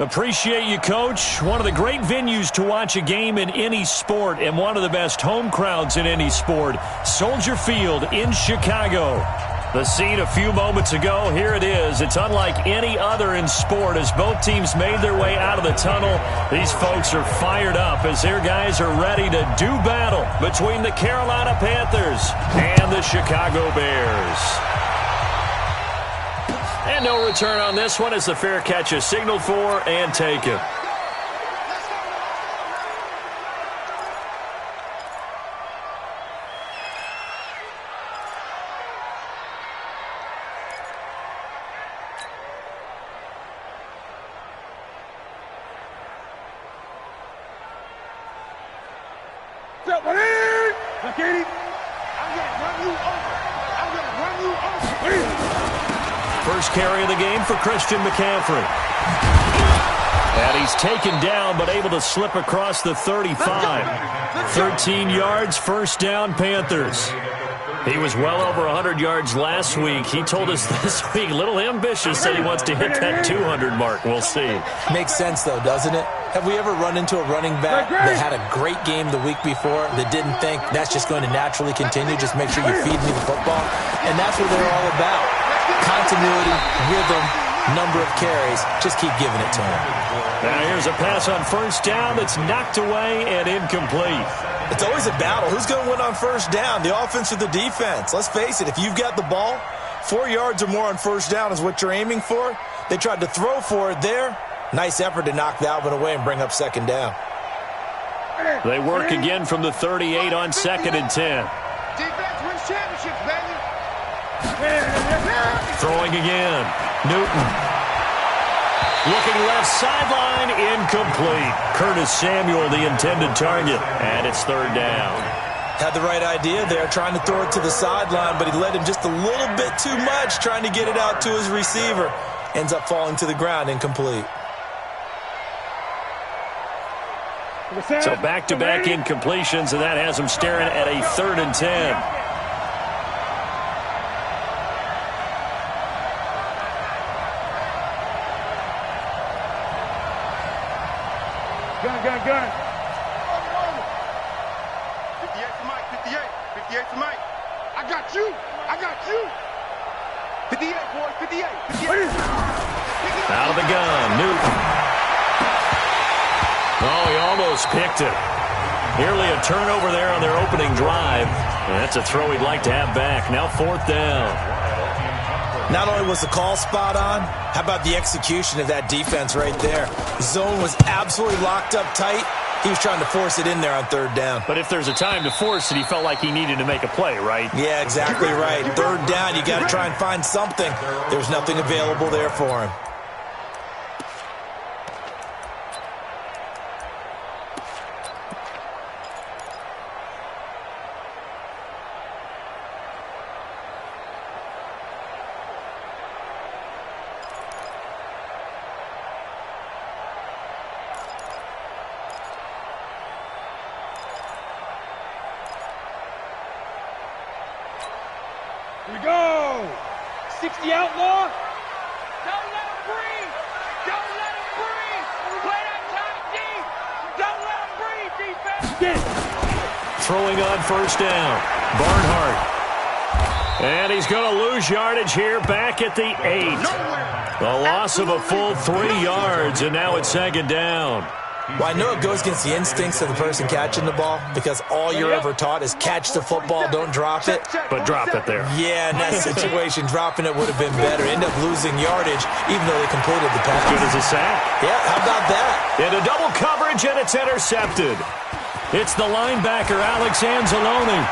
Appreciate you, Coach. One of the great venues to watch a game in any sport and one of the best home crowds in any sport. Soldier Field in Chicago. The scene a few moments ago, here it is. It's unlike any other in sport as both teams made their way out of the tunnel. These folks are fired up as their guys are ready to do battle between the Carolina Panthers and the Chicago Bears. And no return on this one as the fair catch is signaled for and taken. First carry of the game for Christian McCaffrey. And he's taken down but able to slip across the 35. 13 yards, first down, Panthers. He was well over 100 yards last week. He told us this week, a little ambitious, said he wants to hit that 200 mark. We'll see. Makes sense, though, doesn't it? Have we ever run into a running back that had a great game the week before that didn't think that's just going to naturally continue? Just make sure you feed me the football. And that's what they're all about. Continuity, rhythm, number of carries. Just keep giving it to him. Now here's a pass on first down that's knocked away and incomplete. It's always a battle. Who's going to win on first down, the offense or the defense? Let's face it, if you've got the ball, 4 yards or more on first down is what you're aiming for. They tried to throw for it there. Nice effort to knock that one away and bring up second down. They work again from the 38 on 2nd and 10. Defense wins championships, baby. Throwing again. Newton. Looking left sideline, incomplete. Curtis Samuel, the intended target, and it's third down. Had the right idea there, trying to throw it to the sideline, but he led him just a little bit too much, trying to get it out to his receiver. Ends up falling to the ground, incomplete. So back-to-back incompletions, and that has him staring at a 3rd and 10. Gun. 58 to Mike, 58 to Mike. I got you. 58, boys, 58. Out of the gun, Newton. Oh, he almost picked it. Nearly a turnover there on their opening drive. And that's a throw he'd like to have back. Now 4th down. Not only was the call spot on, how about the execution of that defense right there? Zone was absolutely locked up tight. He was trying to force it in there on 3rd down. But if there's a time to force it, he felt like he needed to make a play, right? Yeah, exactly right. 3rd down, you got to try and find something. There's nothing available there for him. Here we go. 60 outlaw. Don't let him breathe. Don't let him breathe. Play that tight deep. Don't let him breathe, defense. Throwing on first down. Barnhart. And he's going to lose yardage here back at the 8. The loss of a full 3 yards, and now it's 2nd down. Well, I know it goes against the instincts of the person catching the ball because all you're ever taught is catch the football, don't drop it. But drop it there. Yeah, in that situation, dropping it would have been better. End up losing yardage, even though they completed the pass. Good as a sack. Yeah, how about that? Into double coverage, and it's intercepted. It's the linebacker, Alex Anzalone.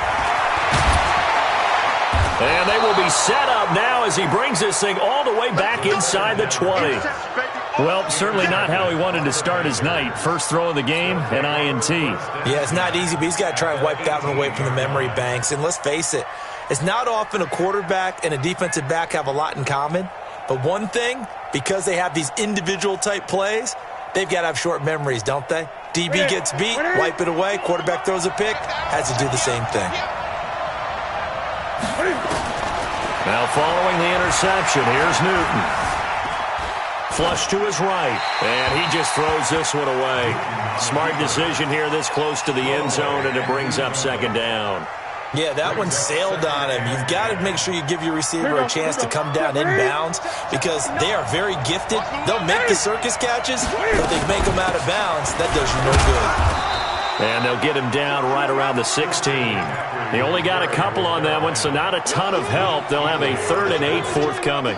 And they will be set up now as he brings this thing all the way back inside the 20. Well, certainly not how he wanted to start his night. First throw of the game, an INT. Yeah, it's not easy, but he's got to try and wipe that one away from the memory banks. And let's face it, it's not often a quarterback and a defensive back have a lot in common. But one thing, because they have these individual type plays, they've got to have short memories, don't they? DB gets beat, wipe it away. Quarterback throws a pick, has to do the same thing. Now following the interception, here's Newton. Flush to his right, and he just throws this one away. Smart decision here this close to the end zone, and it brings up second down. Yeah, that one sailed on him. You've got to make sure you give your receiver a chance to come down inbounds because they are very gifted. They'll make the circus catches, but they make them out of bounds. That does you no good. And they'll get him down right around the 16. They only got a couple on that one, so not a ton of help. They'll have a 3rd and 8 forthcoming.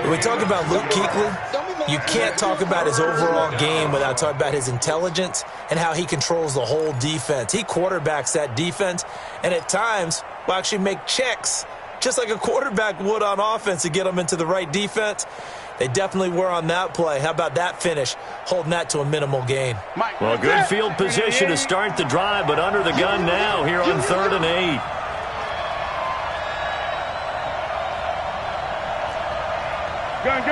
When we talk about Luke Kuechly, you can't talk about his overall game without talking about his intelligence and how he controls the whole defense. He quarterbacks that defense, and at times will actually make checks, just like a quarterback would on offense to get them into the right defense. They definitely were on that play. How about that finish, holding that to a minimal gain? Well, good field position to start the drive, but under the gun now here on 3rd and 8. Gun.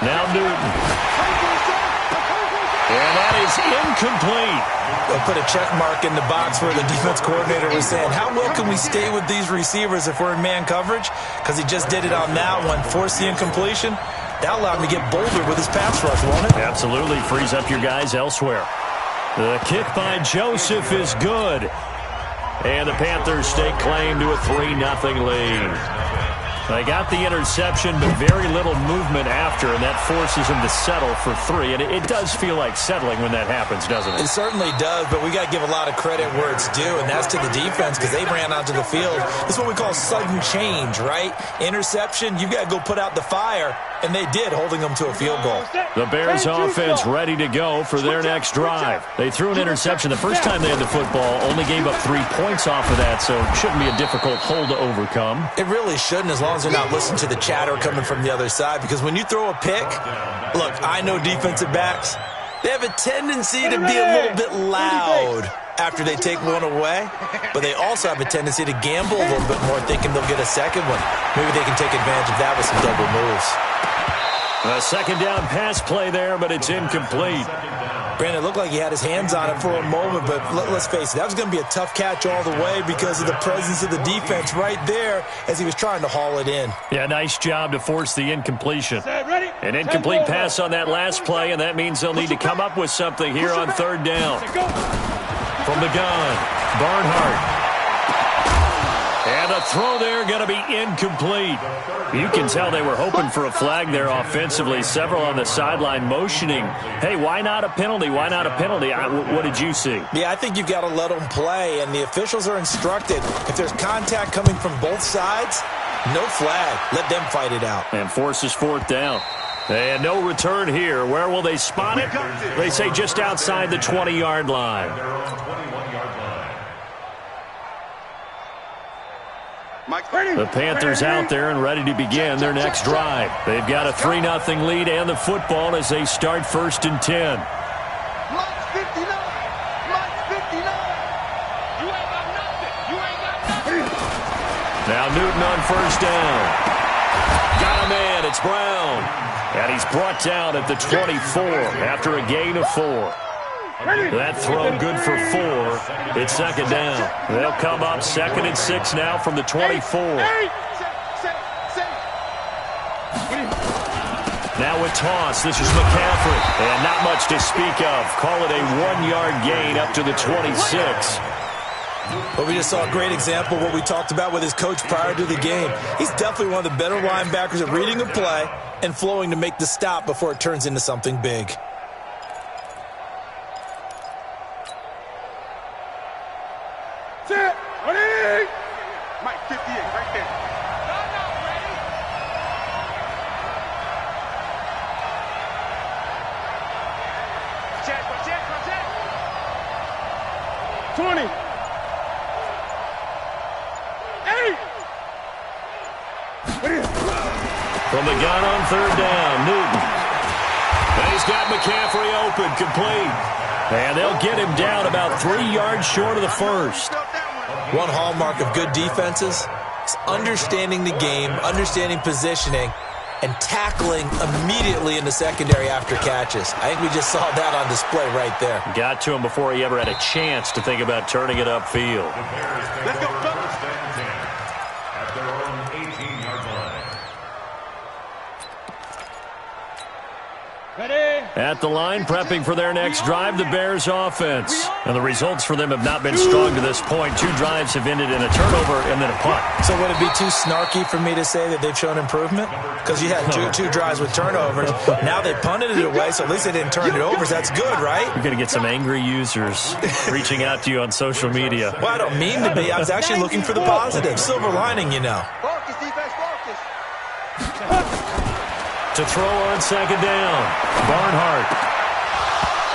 Now Newton. And that is incomplete. They'll put a check mark in the box where the defense coordinator was saying, how well can we stay with these receivers if we're in man coverage? Because he just did it on that one, forced the incompletion. That allowed him to get bolder with his pass rush, won't it? Absolutely. Frees up your guys elsewhere. The kick by Joseph is good. And the Panthers stake claim to a 3-0 lead. They got the interception, but very little movement after, and that forces them to settle for 3. And it does feel like settling when that happens, doesn't it? It certainly does, but we got to give a lot of credit where it's due, and that's to the defense because they ran onto the field. This is what we call sudden change, right? Interception, you got to go put out the fire, and they did, holding them to a field goal. The Bears offense ready to go for their next drive. They threw an interception the first time they had the football, only gave up 3 points off of that, so it shouldn't be a difficult hole to overcome. It really shouldn't, as long as they're not listening to the chatter coming from the other side, because when you throw a pick, look, I know defensive backs, they have a tendency to be a little bit loud after they take one away, but they also have a tendency to gamble a little bit more, thinking they'll get a second one. Maybe they can take advantage of that with some double moves. A second down pass play there, but it's incomplete. Brandon, it looked like he had his hands on it for a moment, but let's face it, that was going to be a tough catch all the way because of the presence of the defense right there as he was trying to haul it in. Yeah, nice job to force the incompletion. An incomplete pass on that last play, and that means they'll need to come up with something here on 3rd down. From the gun, Barnhart. And the throw there going to be incomplete. You can tell they were hoping for a flag there offensively. Several on the sideline motioning, hey, why not a penalty? Why not a penalty? What did you see? Yeah, I think you've got to let them play, and the officials are instructed. If there's contact coming from both sides, no flag. Let them fight it out. And forces 4th down. And no return here. Where will they spot it? They say just outside the 20-yard line. The Panthers out there and ready to begin their next drive. They've got a 3-0 lead and the football as they start 1st and 10. Now Newton on 1st down. Got a man. It's Brown. And he's brought down at the 24 after a gain of 4. That throw good for 4. It's 2nd down. They'll come up 2nd and 6 now from the 24. Now with toss, this is McCaffrey. And not much to speak of. Call it a 1-yard gain up to the 26. But we just saw a great example of what we talked about with his coach prior to the game. He's definitely one of the better linebackers at reading a play and flowing to make the stop before it turns into something big. Mike 58 right there. Check. 20. 8. From the gun on 3rd down, Newton. And he's got McCaffrey open, complete. And they'll get him down about 3 yards short of the 1st. One hallmark of good defenses is understanding the game, understanding positioning, and tackling immediately in the secondary after catches. I think we just saw that on display right there. Got to him before he ever had a chance to think about turning it upfield. Let's go, fellas. At the line, prepping for their next drive, the Bears offense. And the results for them have not been strong to this point. 2 drives have ended in a turnover and then a punt. So would it be too snarky for me to say that they've shown improvement? Because you had two drives with turnovers. Now they punted it away, so at least they didn't turn it over. So that's good, right? You're going to get some angry users reaching out to you on social media. Well, I don't mean to be. I was actually looking for the positive. Silver lining, you know. Focus, defense, focus. To throw on second down, Barnhart.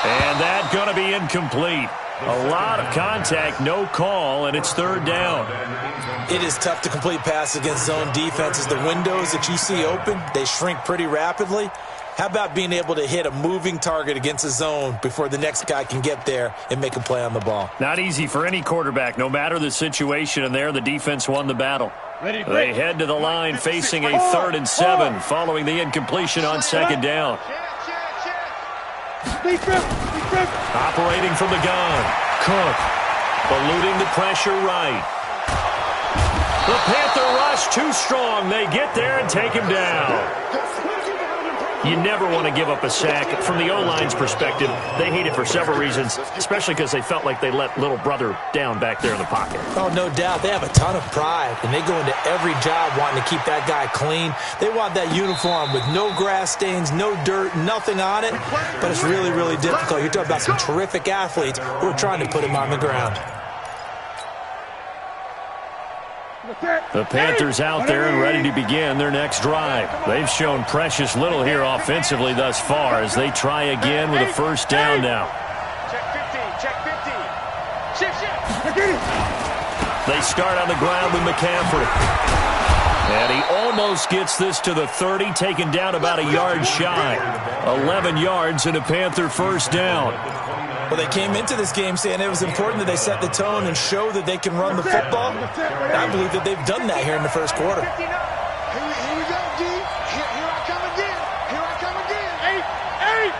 And that's going to be incomplete. A lot of contact, no call, and it's third down. It is tough to complete passes against zone defenses. The windows that you see open, they shrink pretty rapidly. How about being able to hit a moving target against a zone before the next guy can get there and make a play on the ball? Not easy for any quarterback, no matter the situation, and there the defense won the battle. They head to the line facing a 3rd and 7 following the incompletion on second down. Operating from the gun, Cook, eluding the pressure right. The Panther rush too strong. They get there and take him down. You never want to give up a sack. From the O-line's perspective, they hate it for several reasons, especially because they felt like they let little brother down back there in the pocket. Oh, no doubt. They have a ton of pride, and they go into every job wanting to keep that guy clean. They want that uniform with no grass stains, no dirt, nothing on it, but it's really, really difficult. You're talking about some terrific athletes who are trying to put him on the ground. The Panthers out there and ready to begin their next drive. They've shown precious little here offensively thus far as they try again with a first down now. Check 15, check 15. Shift. They start on the ground with McCaffrey. And he almost gets this to the 30, taken down about a yard shy. 11 yards and a Panther first down. Well, they came into this game saying it was important that they set the tone and show that they can run the football. I believe that they've done that here in the first quarter. Here we go, G. Here I come again. Here I come again. 8.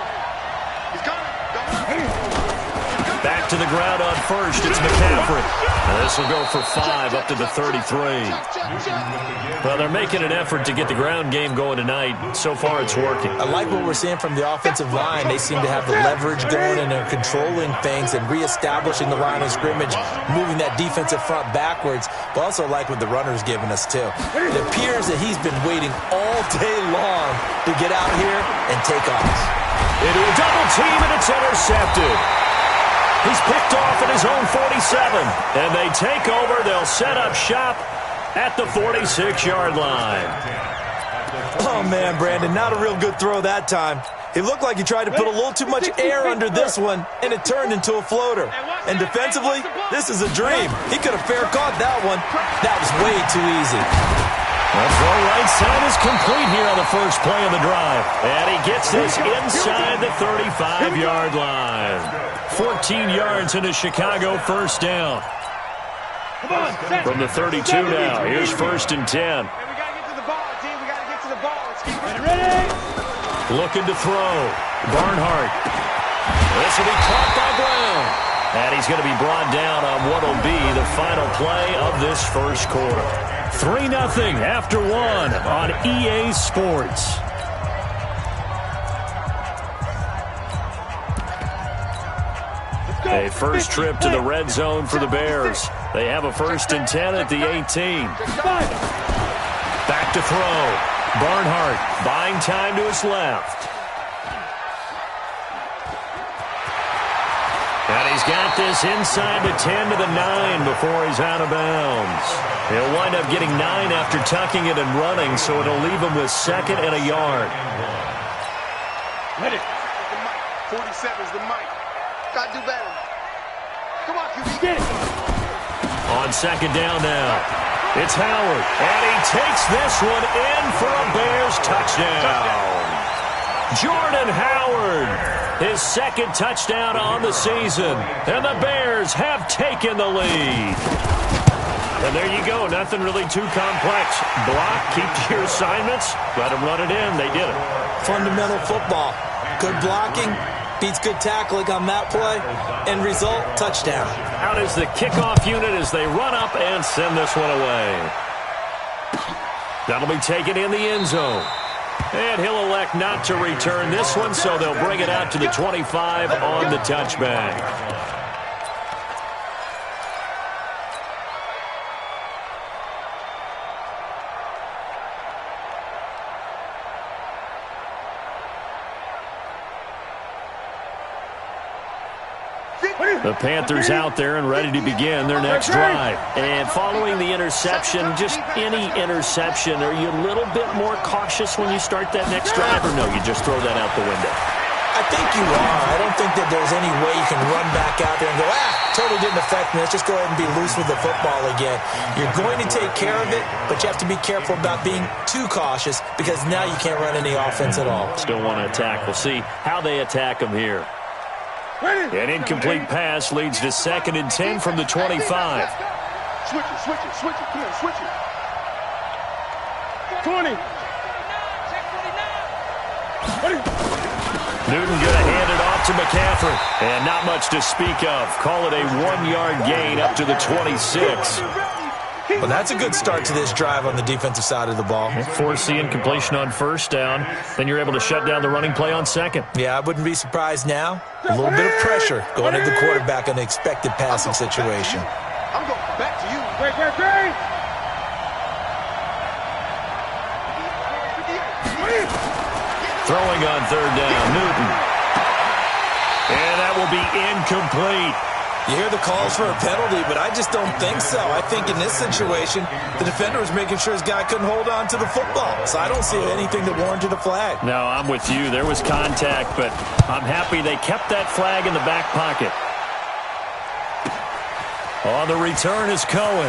He's coming. Back to the ground on first. It's McCaffrey. This will go for 5 up to the 33. Well, they're making an effort to get the ground game going tonight. So far, it's working. I like what we're seeing from the offensive line. They seem to have the leverage going, and they're controlling things and reestablishing the line of scrimmage, moving that defensive front backwards. But also like what the runner's giving us, too. It appears that he's been waiting all day long to get out here and take off. Into a double team, and it's intercepted. He's picked off at his own 47, and they take over. They'll set up shop at the 46-yard line. Oh, man, Brandon, not a real good throw that time. It looked like he tried to put a little too much air under this one, and it turned into a floater. And defensively, this is a dream. He could have fair caught that one. That was way too easy. The throw right side is complete here on the first play of the drive. And he gets this inside the 35-yard line. 14 yards into Chicago, first down. From the 32 now, here's 1st and 10. Hey, we got to get to the ball, team. We got to get to the ball. Let's keep ready. Looking to throw. Barnhart. This will be caught by Brown. And he's going to be brought down on what will be the final play of this first quarter. 3-0 after 1 on EA Sports. A first trip to the red zone for the Bears. They have a 1st and 10 at the 18. Back to throw. Barnhart buying time to his left. And he's got this inside the 10 to the 9 before he's out of bounds. He'll wind up getting 9 after tucking it and running, so it'll leave him with 2nd and a yard. Ready. 47's the mic. Got to do better. Come on, QB. Get it. On second down now, it's Howard. And he takes this one in for a Bears touchdown. Jordan Howard, his 2nd touchdown on the season. And the Bears have taken the lead. And there you go. Nothing really too complex. Block, keep to your assignments, let them run it in. They did it. Fundamental football. Good blocking. Beats good tackling on that play. End result, touchdown. Out is the kickoff unit as they run up and send this one away. That'll be taken in the end zone. And he'll elect not to return this one, so they'll bring it out to the 25 on the touchback. The Panthers out there and ready to begin their next drive. And following the interception, just any interception, are you a little bit more cautious when you start that next drive, or no, you just throw that out the window? I think you are. I don't think that there's any way you can run back out there and go, totally didn't affect me. Let's just go ahead and be loose with the football again. You're going to take care of it, but you have to be careful about being too cautious because now you can't run any offense at all. Still want to attack. We'll see how they attack them here. An incomplete pass leads to 2nd and 10 from the 25. Switch it. Come on, switch it. 20. Newton going to hand it off to McCaffrey. And not much to speak of. Call it a 1-yard gain up to the 26. Well, that's a good start to this drive on the defensive side of the ball. Force the incompletion on 1st down. Then you're able to shut down the running play on 2nd. Yeah, I wouldn't be surprised now. A little bit of pressure going at the quarterback in the expected passing situation. I'm going back to you. Great. Throwing on 3rd down, Newton. And that will be incomplete. You hear the calls for a penalty, but I just don't think so. I think in this situation, the defender was making sure his guy couldn't hold on to the football. So I don't see anything that warranted a flag. No, I'm with you. There was contact, but I'm happy they kept that flag in the back pocket. On the return is Cohen.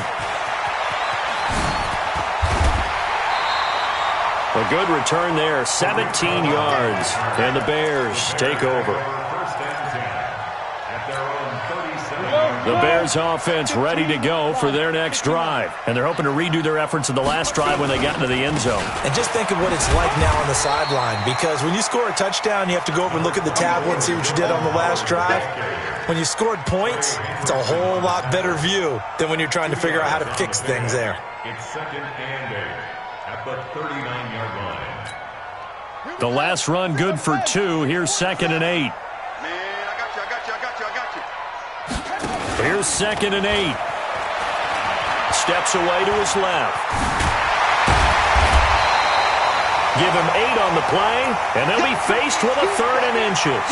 A good return there, 17 yards. And the Bears take over. The Bears offense ready to go for their next drive. And they're hoping to redo their efforts in the last drive when they got into the end zone. And just think of what it's like now on the sideline. Because when you score a touchdown, you have to go over and look at the tablet and see what you did on the last drive. When you scored points, it's a whole lot better view than when you're trying to figure out how to fix things there. It's 2nd and 8 at the 39-yard line. The last run good for 2. Here's 2nd and 8. Here's 2nd and 8. Steps away to his left. Give him 8 on the play, and they'll be faced with a 3rd and inches.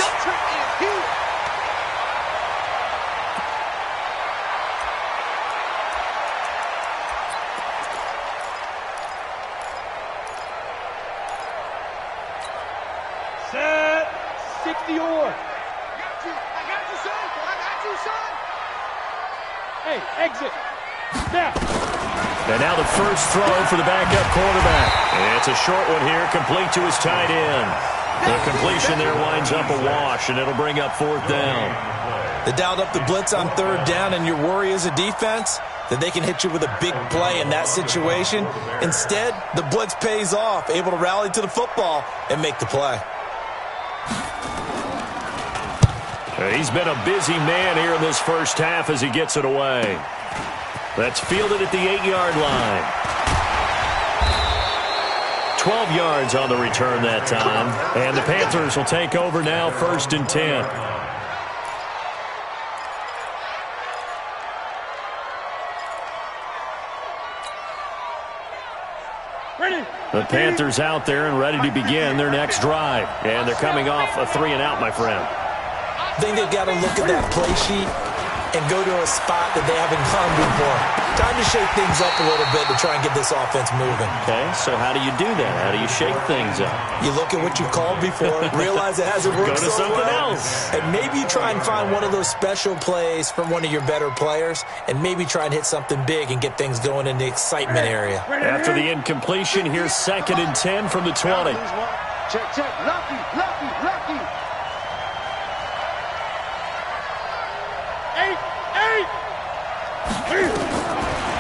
Set. 60 or. I got you, son. Hey, exit. Now. And now the first throw for the backup quarterback. And it's a short one here, complete to his tight end. The completion there winds up a wash, and it'll bring up 4th down. They dialed up the blitz on 3rd down, and your worry as a defense that they can hit you with a big play in that situation. Instead, the blitz pays off, able to rally to the football and make the play. He's been a busy man here in this first half as he gets it away. That's fielded at the 8-yard line. 12 yards on the return that time. And the Panthers will take over now, 1st and 10. The Panthers out there and ready to begin their next drive. And they're coming off a 3-and-out, my friend. I think they've got to look at that play sheet and go to a spot that they haven't gone before. Time to shake things up a little bit to try and get this offense moving. Okay, so how do you do that? How do you shake things up? You look at what you've called before, realize it hasn't worked Go to so something well, else. and maybe try and find one of those special plays from one of your better players, and maybe try and hit something big and get things going in the excitement area. After the incompletion, here's 2nd and 10 from the 20. Check. Lucky.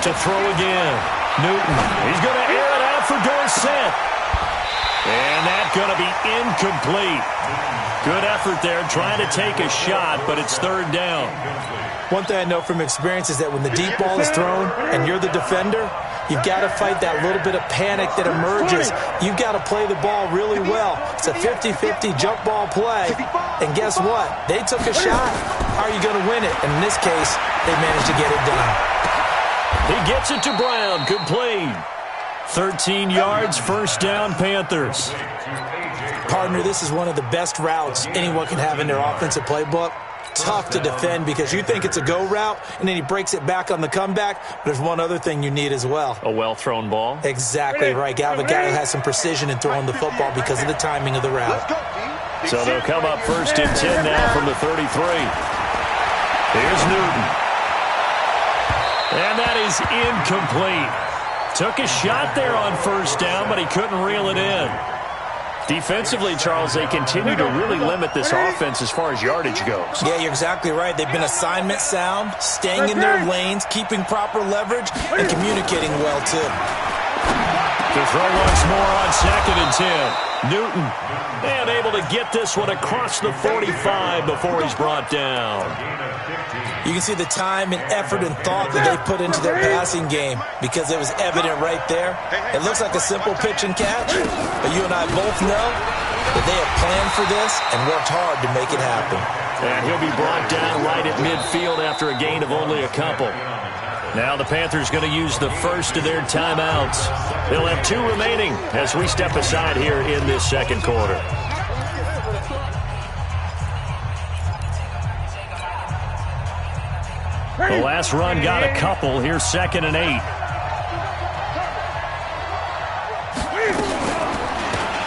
To throw again. Newton. He's going to air it out for Dorsett. And that's going to be incomplete. Good effort there, trying to take a shot, but it's third down. One thing I know from experience is that when the deep ball is thrown and you're the defender, you've got to fight that little bit of panic that emerges. You've got to play the ball really well. It's a 50-50 jump ball play. And guess what? They took a shot. How are you going to win it? And in this case, they managed to get it done. He gets it to Brown. Complete. 13 yards, first down, Panthers. Partner, this is one of the best routes anyone can have in their offensive playbook. Tough to defend because you think it's a go route, and then he breaks it back on the comeback. But there's one other thing you need as well. A well-thrown ball? Exactly right. You have a guy who has some precision in throwing the football because of the timing of the route. So they'll come up first and 10 now from the 33. Here's Newton. And that is incomplete. Took a shot there on first down, but he couldn't reel it in. Defensively, Charles, they continue to really limit this offense as far as yardage goes. Yeah, you're exactly right. They've been assignment sound, staying in their lanes, keeping proper leverage, and communicating well, too. To throw once more on second and 10. Newton, and able to get this one across the 45 before he's brought down. You can see the time and effort and thought that they put into their passing game because it was evident right there. It looks like a simple pitch and catch, but you and I both know that they have planned for this and worked hard to make it happen. And he'll be brought down right at midfield after a gain of only a couple. Now the Panthers going to use the first of their timeouts. They'll have 2 remaining as we step aside here in this second quarter. The last run got a couple. Here's second and 8.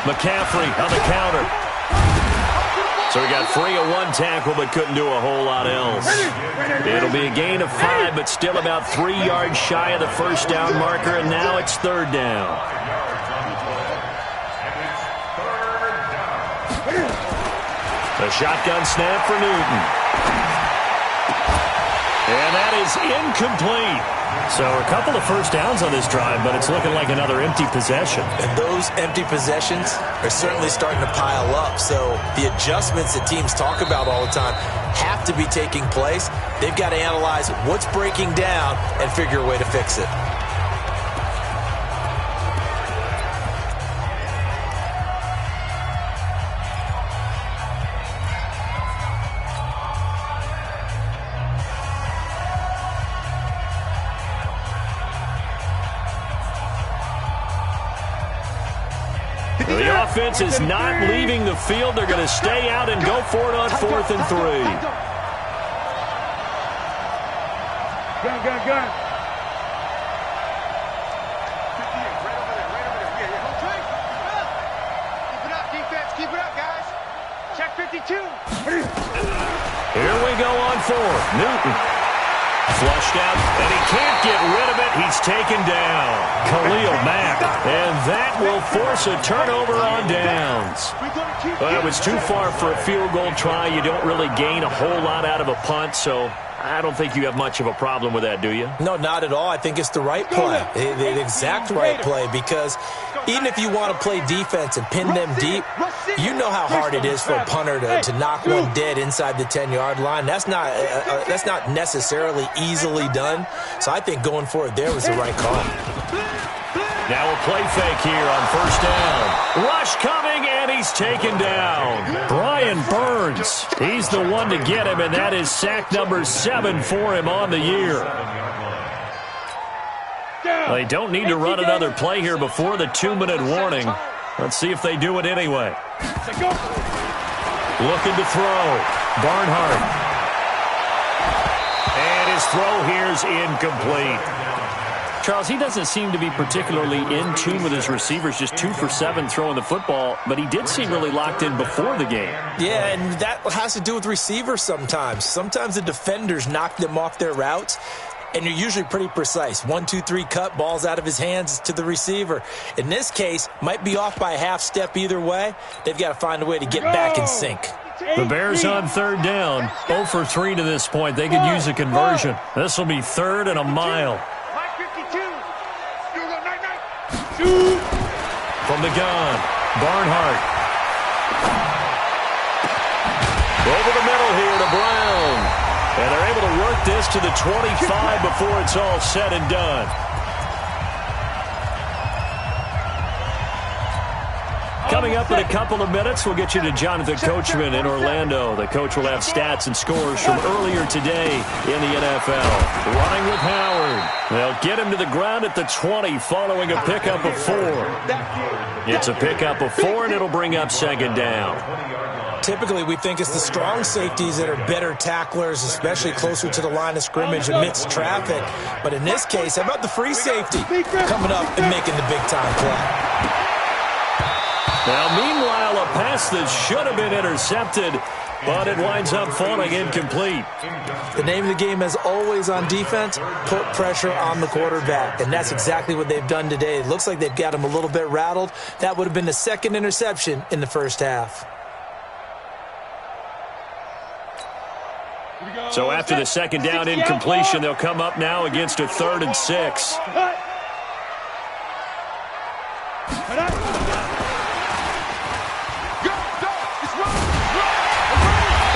McCaffrey on the counter. So he got free of one tackle but couldn't do a whole lot else. It'll be a gain of 5, but still about 3 yards shy of the first down marker, and now it's third down. The shotgun snap for Newton. And that is incomplete. So a couple of first downs on this drive, but it's looking like another empty possession. And those empty possessions are certainly starting to pile up. So the adjustments that teams talk about all the time have to be taking place. They've got to analyze what's breaking down and figure a way to fix it. The offense is not leaving the field. They're going to stay out and go for it on 4th and 3. Gun. Keep it up, defense. Keep it up, guys. Check 52. Here we go on 4th. Newton. Flushed out, and he can't get rid of it. He's taken down. Khalil Mack. And that will force a turnover on downs. Well, it was too far for a field goal try. You don't really gain a whole lot out of a punt, so I don't think you have much of a problem with that, do you? No, not at all. I think it's the right play, the exact right play, because even if you want to play defense and pin them deep, you know how hard it is for a punter to knock one dead inside the 10-yard line. That's not necessarily easily done. So I think going for it there was the right call. Now a play fake here on first down. Rush coming, and he's taken down. Brian Burns, he's the one to get him, and that is sack number 7 for him on the year. They don't need to run another play here before the 2-minute warning. Let's see if they do it anyway. Looking to throw. Barnhart. And his throw here is incomplete. Charles, he doesn't seem to be particularly in tune with his receivers, just 2 for 7 throwing the football, but he did seem really locked in before the game. Yeah, and that has to do with receivers sometimes. Sometimes the defenders knock them off their routes, and you're usually pretty precise. 1, 2, 3 cut, balls out of his hands to the receiver. In this case, might be off by a half step either way. They've got to find a way to get back in sync. The Bears on third down, 0 for 3 to this point. They could use a conversion. This will be 3rd and a mile. From the gun. Barnhart. Over the middle here to Brown. And they're able to work this to the 25 before it's all said and done. Coming up in a couple of minutes, we'll get you to Jonathan Coachman in Orlando. The coach will have stats and scores from earlier today in the NFL. Running with Howard. They'll get him to the ground at the 20 following a pickup of 4. It's a pickup of 4, and it'll bring up second down. Typically, we think it's the strong safeties that are better tacklers, especially closer to the line of scrimmage amidst traffic. But in this case, how about the free safety coming up and making the big-time play? Now, meanwhile, a pass that should have been intercepted, but it winds up falling incomplete. The name of the game, as always on defense, put pressure on the quarterback, and that's exactly what they've done today. It looks like they've got him a little bit rattled. That would have been the second interception in the first half. So after the second down incompletion, they'll come up now against a 3rd and 6.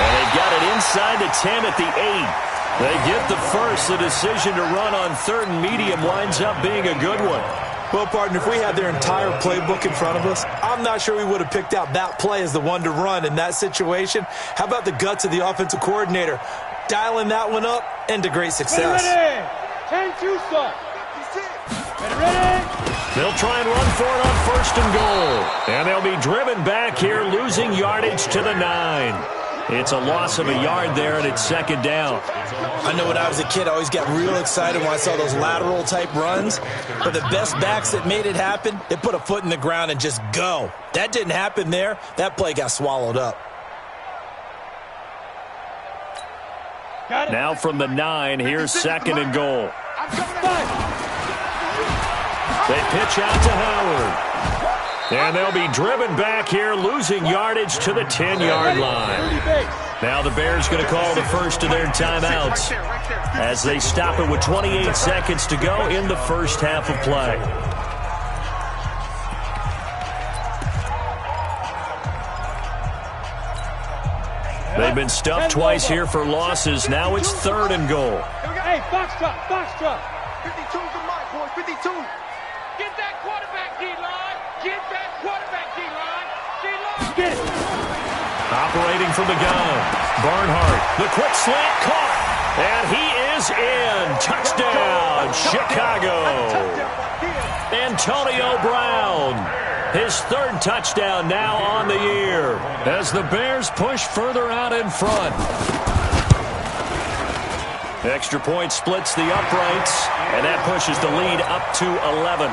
And they got it inside the 10 at the 8. They get the first. The decision to run on 3rd and medium winds up being a good one. Well, partner, if we had their entire playbook in front of us, I'm not sure we would have picked out that play as the one to run in that situation. How about the guts of the offensive coordinator? Dialing that one up and to great success. Ready. 10-2, son. Ready. They'll try and run for it on 1st and goal. And they'll be driven back here, losing yardage to the 9. It's a loss of a yard there, and it's second down. I know when I was a kid, I always got real excited when I saw those lateral-type runs. But the best backs that made it happen, they put a foot in the ground and just go. That didn't happen there. That play got swallowed up. Now from the 9, here's 2nd and goal. They pitch out to Howard. And they'll be driven back here, losing yardage to the 10-yard line. Now the Bears going to call the first of their timeouts as they stop it with 28 seconds to go in the first half of play. They've been stuffed twice here for losses. Now it's 3rd and goal. Hey, box truck. 52's the mic, boy. 52. Get that quarterback, D-line. Get that quarterback, D-line. D-line. Get it. Operating from the gun. Barnhart, the quick slant caught. And he is in. Touchdown, Chicago. Antonio Brown. His 3rd touchdown now on the year as the Bears push further out in front. Extra point splits the uprights, and that pushes the lead up to 11.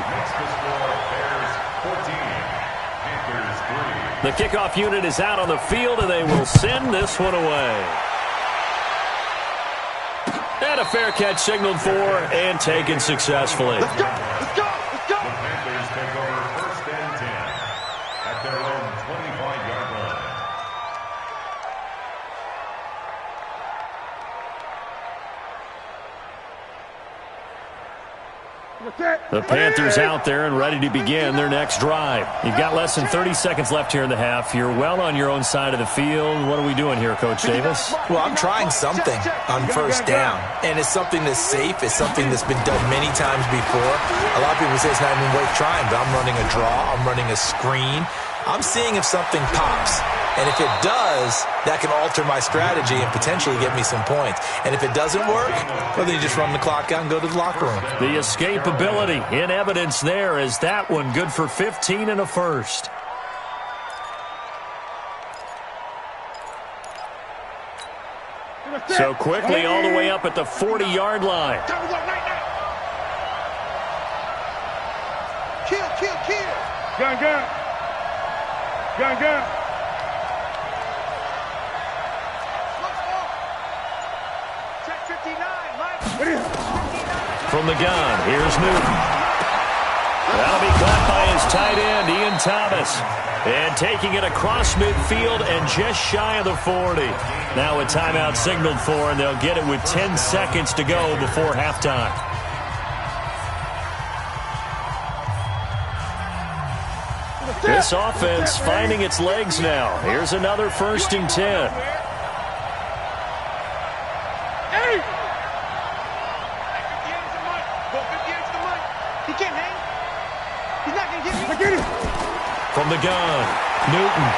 The kickoff unit is out on the field, and they will send this one away. And a fair catch signaled for and taken successfully. Let's go. Let's go. Let's go. The Panthers take over 1st and 10 at their own 25-yard line. The Panthers out there and ready to begin their next drive. You've got less than 30 seconds left here in the half. You're well on your own side of the field. What are we doing here, Coach Davis? Well, I'm trying something on 1st down, and it's something that's safe. It's something that's been done many times before. A lot of people say it's not even worth trying, but I'm running a draw. I'm running a screen. I'm seeing if something pops. And if it does, that can alter my strategy and potentially get me some points. And if it doesn't work, well, then you just run the clock out and go to the locker room. The escapability in evidence there is that one good for 15 and a first. So quickly all the way up at the 40-yard line. Gun. Check 59, Mike. From the gun, here's Newton. That'll be caught by his tight end, Ian Thomas. And taking it across midfield and just shy of the 40. Now a timeout signaled for, and they'll get it with 10 seconds to go before halftime. This offense finding its legs now. Here's another 1st and 10. He can't hang. He's not going to get me. From the gun, Newton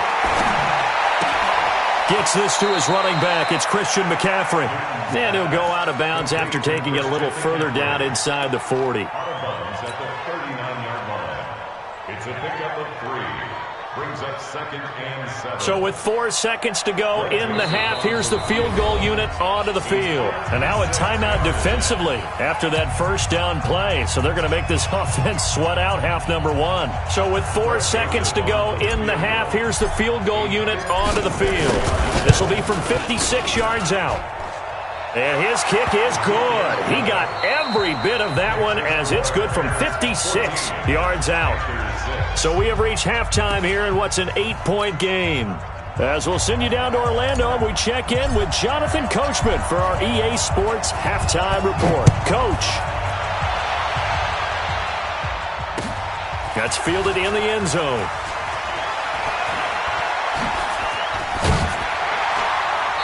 gets this to his running back. It's Christian McCaffrey. And he'll go out of bounds after taking it a little further down inside the 40. Out of bounds at the 39-yard line. It's a pickup of 3. Brings up 2nd and 7. So with 4 seconds to go in the half, here's the field goal unit onto the field. And now a timeout defensively after that 1st down play. So they're going to make this offense sweat out half number 1. So with 4 seconds to go in the half, here's the field goal unit onto the field. This will be from 56 yards out. And his kick is good. He got every bit of that one as it's good from 56 yards out. So we have reached halftime here in what's an 8-point game. As we'll send you down to Orlando, and we check in with Jonathan Coachman for our EA Sports Halftime Report. Coach. That's fielded in the end zone.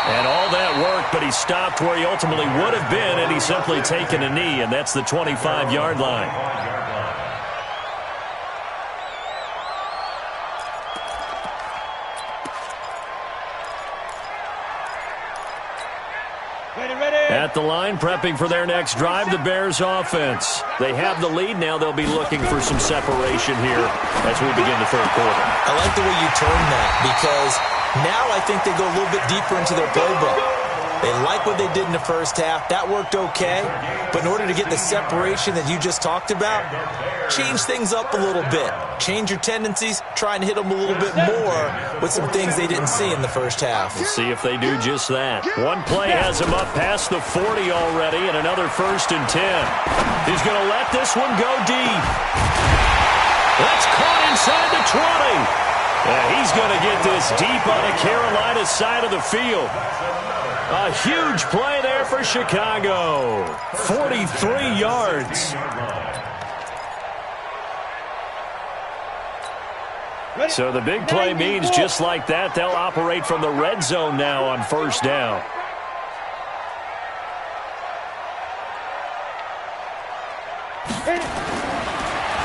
And all that work, but he stopped where he ultimately would have been, and he's simply taken a knee, and that's the 25-yard line. At the line, prepping for their next drive, the Bears offense. They have the lead. Now they'll be looking for some separation here as we begin the 3rd quarter. I like the way you turn that because now I think they go a little bit deeper into their playbook. They like what they did in the 1st half. That worked okay. But in order to get the separation that you just talked about, change things up a little bit. Change your tendencies. Try and hit them a little bit more with some things they didn't see in the 1st half. We'll see if they do just that. One play has him up past the 40 already, and another 1st and 10. He's going to let this one go deep. That's caught inside the 20. He's going to get this deep on the Carolina side of the field. A huge play there for Chicago. 43 yards. So the big play means just like that, they'll operate from the red zone now on 1st down.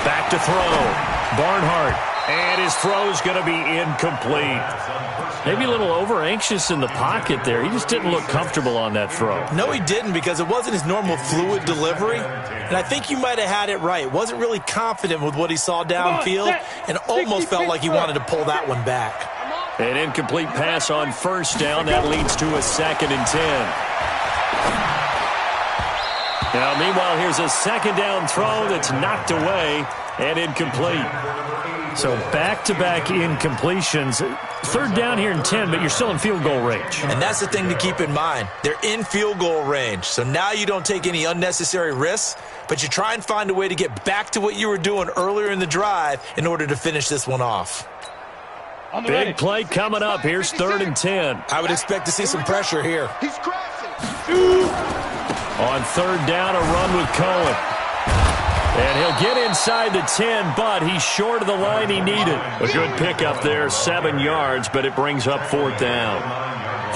Back to throw. Barnhart. And his throw's going to be incomplete. Maybe a little over-anxious in the pocket there. He just didn't look comfortable on that throw. No, he didn't because it wasn't his normal fluid delivery. And I think you might have had it right. Wasn't really confident with what he saw downfield and almost felt like he wanted to pull that one back. An incomplete pass on 1st down. That leads to a 2nd and 10. Now, meanwhile, here's a 2nd down throw that's knocked away and incomplete. So back-to-back incompletions. 3rd down here and 10, but you're still in field goal range. And that's the thing to keep in mind. They're in field goal range. So now you don't take any unnecessary risks, but you try and find a way to get back to what you were doing earlier in the drive in order to finish this one off. Big play coming up. Here's 3rd and 10. I would expect to see some pressure here. He's crossing. On 3rd down, a run with Cohen. And he'll get inside the 10, but he's short of the line he needed. A good pickup there, 7 yards, but it brings up 4th down.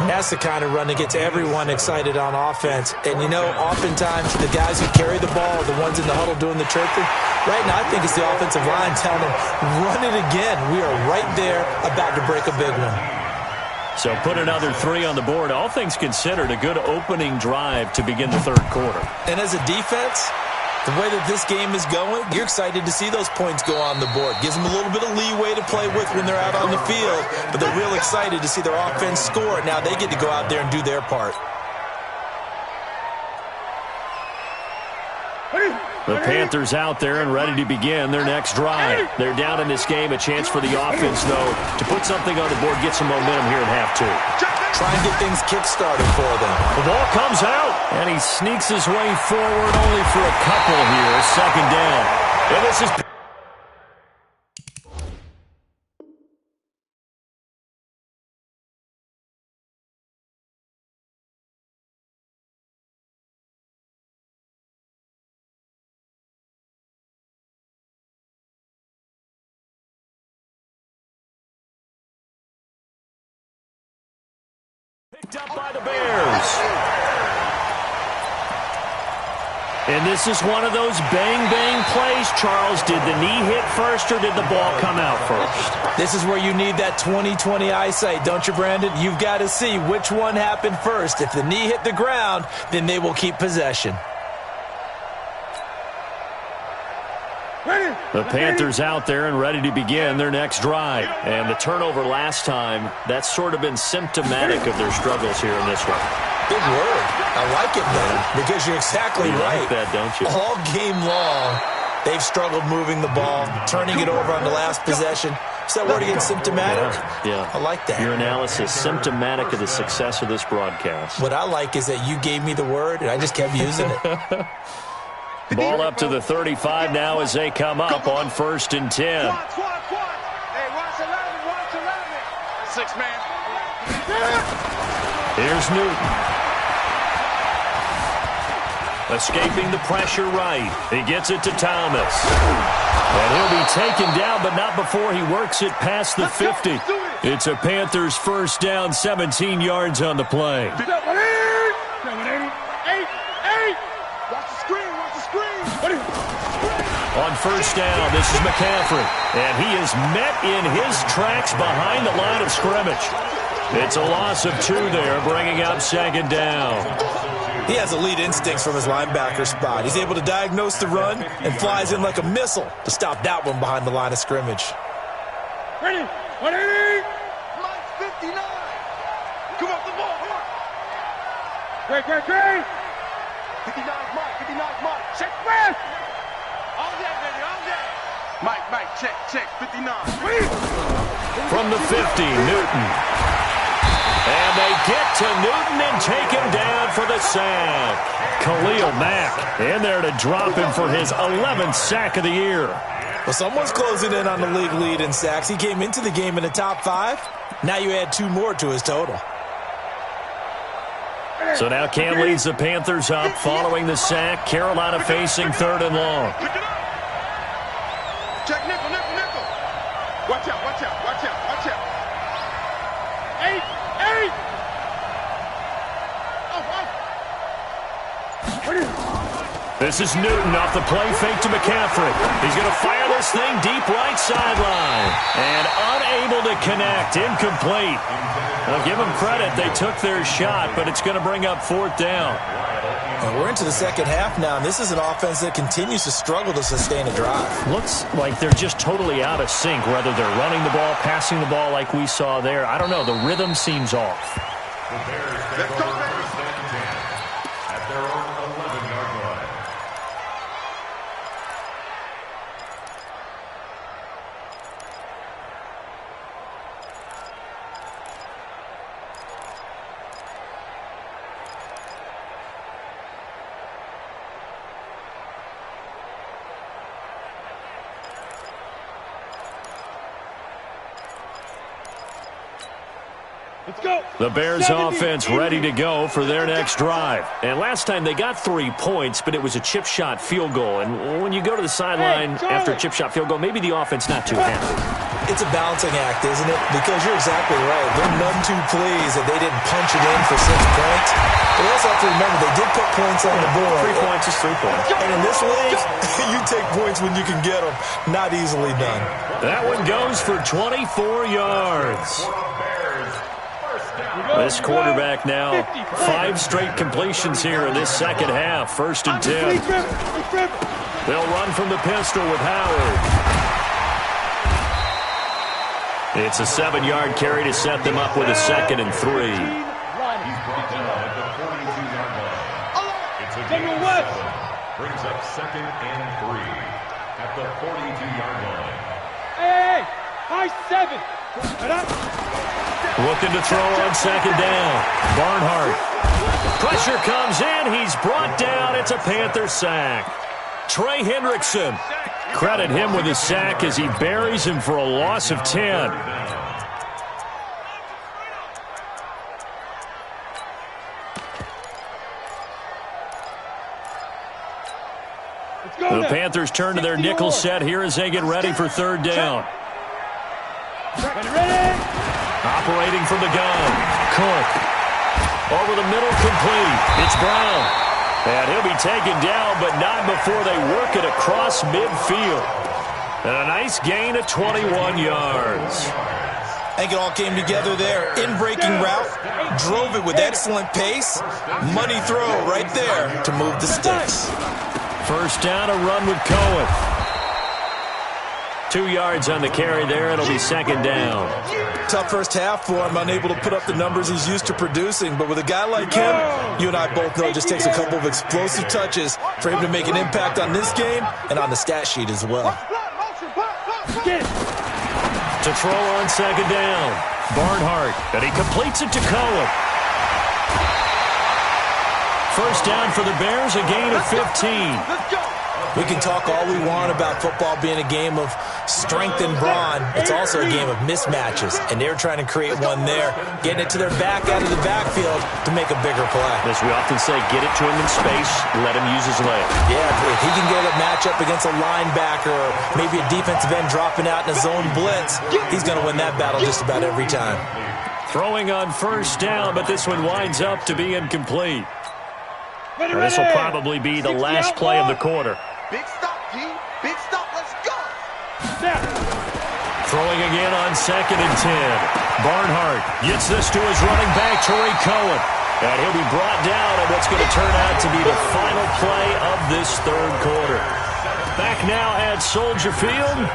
That's the kind of run that gets everyone excited on offense. And, you know, oftentimes the guys who carry the ball are the ones in the huddle doing the chirping. Right now, I think it's the offensive line telling them, run it again. We are right there about to break a big one. So put another 3 on the board. All things considered, a good opening drive to begin the 3rd quarter. And as a defense, the way that this game is going, you're excited to see those points go on the board. Gives them a little bit of leeway to play with when they're out on the field, but they're real excited to see their offense score. Now they get to go out there and do their part. The Panthers out there and ready to begin their next drive. They're down in this game. A chance for the offense, though, to put something on the board, get some momentum here in half 2. Try and get things kick-started for them. The ball comes out, and he sneaks his way forward only for a couple here. 2nd down. And this is Picked up by the Bears. And this is one of those bang-bang plays, Charles. Did the knee hit first or did the ball come out first? This is where you need that 20/20 eyesight, don't you, Brandon? You've got to see which one happened first. If the knee hit the ground, then they will keep possession. The Panthers out there and ready to begin their next drive. And the turnover last time, that's sort of been symptomatic of their struggles here in this one. Big word. I like it, though, because you're exactly right. You like that, don't you? All game long, they've struggled moving the ball, turning it over on the last possession. Is that word again, symptomatic? Yeah. I like that. Your analysis, symptomatic of the success of this broadcast. What I like is that you gave me the word, and I just kept using it. Ball up to the 35 now as they come up on 1st and 10. Hey, watch 11, watch 11. 6 man. Here's Newton. Escaping the pressure right. He gets it to Thomas. And he'll be taken down, but not before he works it past the 50. It's a Panthers first down, 17 yards on the play. Watch the screen, watch the screen. On 1st down, this is McCaffrey. And he is met in his tracks behind the line of scrimmage. It's a loss of 2 there, bringing up 2nd down. He has elite instincts from his linebacker spot. He's able to diagnose the run and flies in like a missile to stop that one behind the line of scrimmage. Ready, 180. Mike 59. Come off the ball. Great. 59 Mike. Check man. All day, baby, all day. Mike, check, 59. From the 50, Newton. And they get to Newton and take him down for the sack. Khalil Mack in there to drop him for his 11th sack of the year. Well, someone's closing in on the league lead in sacks. He came into the game in the top 5. Now you add 2 more to his total. So now Cam leads the Panthers up following the sack. Carolina facing 3rd and long. Check nickel. Watch out. 8. This is Newton off the play fake to McCaffrey. He's going to fire this thing deep right sideline. And unable to connect. Incomplete. Now give them credit. They took their shot, but it's going to bring up 4th down. And we're into the second half now, and this is an offense that continues to struggle to sustain a drive. Looks like they're just totally out of sync, whether they're running the ball, passing the ball like we saw there. I don't know. The rhythm seems off. Let's go, first and 10 at their own 11-yard line. Let's go. The Bears offense ready to go for their next drive. And last time they got 3 points, but it was a chip shot field goal. And when you go to the sideline after a chip shot field goal, maybe the offense not too happy. It's a balancing act, isn't it? Because you're exactly right. They're none too pleased that they didn't punch it in for 6 points. But we also have to remember they did put points on the board. 3 points is 3 points. And in this league, you take points when you can get them. Not easily done. That one goes for 24 yards. This quarterback now 5 straight completions here in this second half. 1st and 10. They'll run from the pistol with Howard. It's a 7-yard carry to set them up with a 2nd and 3. He's brought down at the 42-yard line. It's a gain of 7. Brings up 2nd and 3 at the 42-yard line. Hey, high 7. Looking to throw on 2nd down. Barnhart. Pressure comes in. He's brought down. It's a Panther sack. Trey Hendrickson. Credit him with his sack as he buries him for a loss of 10. The Panthers turn to their nickel set here as they get ready for 3rd down. Ready. Operating from the gun. Cook. Over the middle, complete. It's Brown. And he'll be taken down, but not before they work it across midfield. And a nice gain of 21 yards. I think it all came together there. In-breaking route, drove it with excellent pace. Money throw right there to move the sticks. First down, a run with Cohen. 2 yards on the carry there. It'll be second down. Tough first half for him, unable to put up the numbers he's used to producing. But with a guy like him, you and I both know it just takes a couple of explosive touches for him to make an impact on this game and on the stat sheet as well. To throw on second down. Barnhart, and he completes it to Cohen. First down for the Bears, a gain of 15. We can talk all we want about football being a game of strength and brawn. It's also a game of mismatches, and they're trying to create one there, getting it to their back out of the backfield to make a bigger play. As we often say, get it to him in space, let him use his leg. Yeah, if he can get a matchup against a linebacker or maybe a defensive end dropping out in a zone blitz, he's going to win that battle just about every time. Throwing on first down, but this one winds up to be incomplete. This will probably be the last play of the quarter. Big stop, G. Big stop. Let's go. Throwing again on second and 10. Barnhart gets this to his running back, Tariq Cohen. And he'll be brought down on what's going to turn out to be the final play of this third quarter. Back now at Soldier Field.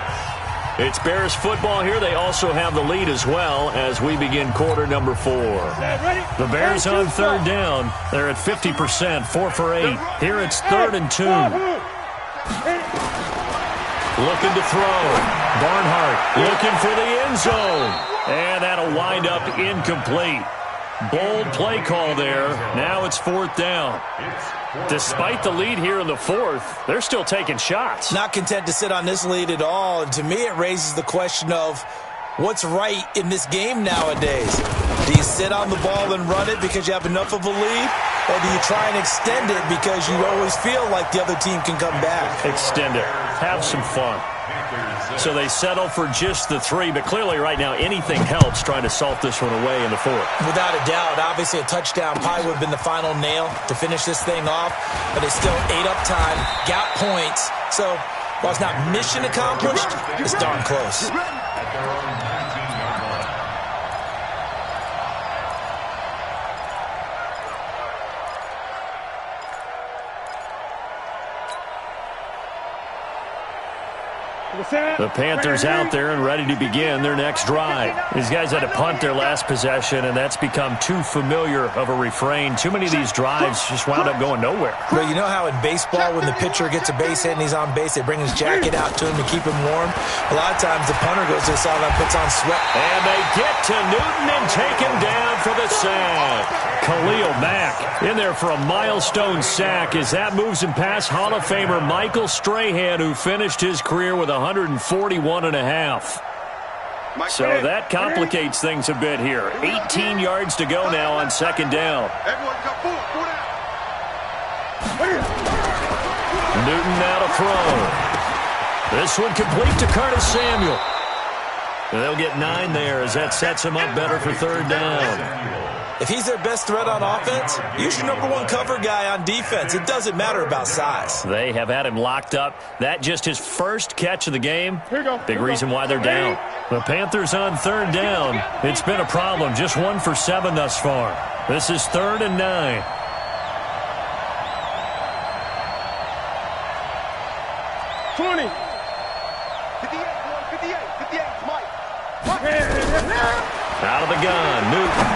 It's Bears football here. They also have the lead as well as we begin quarter number 4. The Bears on third down. They're at 50%, 4 for 8. Here it's 3rd and 2. Looking to throw. Barnhart looking for the end zone. And that'll wind up incomplete. Bold play call there. Now it's 4th down. Despite the lead here in the 4th, they're still taking shots. Not content to sit on this lead at all. And to me, it raises the question of what's right in this game nowadays. Do you sit on the ball and run it because you have enough of a lead? Or do you try and extend it because you always feel like the other team can come back? Extend it. Have some fun. So they settle for just the 3, but clearly right now anything helps trying to salt this one away in the 4th. Without a doubt, obviously a touchdown probably would have been the final nail to finish this thing off, but it's still ate up time, got points. So while it's not mission accomplished, it's darn close. The Panthers out there and ready to begin their next drive. These guys had to punt their last possession, and that's become too familiar of a refrain. Too many of these drives just wound up going nowhere. Well, you know how in baseball when the pitcher gets a base hit and he's on base, they bring his jacket out to him to keep him warm? A lot of times the punter goes to the sideline, puts on sweat. And they get to Newton and take him down for the sack. Khalil Mack in there for a milestone sack as that moves him past Hall of Famer Michael Strahan, who finished his career with 141.5. So that complicates things a bit here. 18 yards to go now on second down. Newton now to throw. This one complete to Curtis Samuel. And they'll get 9 there as that sets him up better for third down. If he's their best threat on offense, use your #1 cover guy on defense. It doesn't matter about size. They have had him locked up. That just his first catch of the game. Big reason why they're down. The Panthers on third down. It's been a problem. Just 1 for 7 thus far. This is 3rd and 9. Out of the gun, Newton.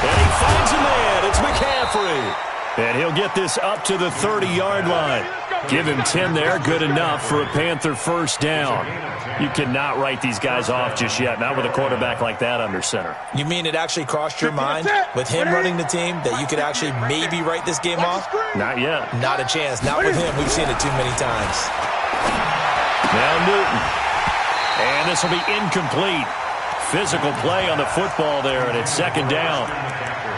And he finds a man. It's McCaffrey. And he'll get this up to the 30-yard line. Give him 10 there. Good enough for a Panther first down. You cannot write these guys off just yet. Not with a quarterback like that under center. You mean it actually crossed your mind with him running the team that you could actually maybe write this game off? Not yet. Not a chance. Not with him. We've seen it too many times. Now Newton. And this will be incomplete. Physical play on the football there, and it's second down.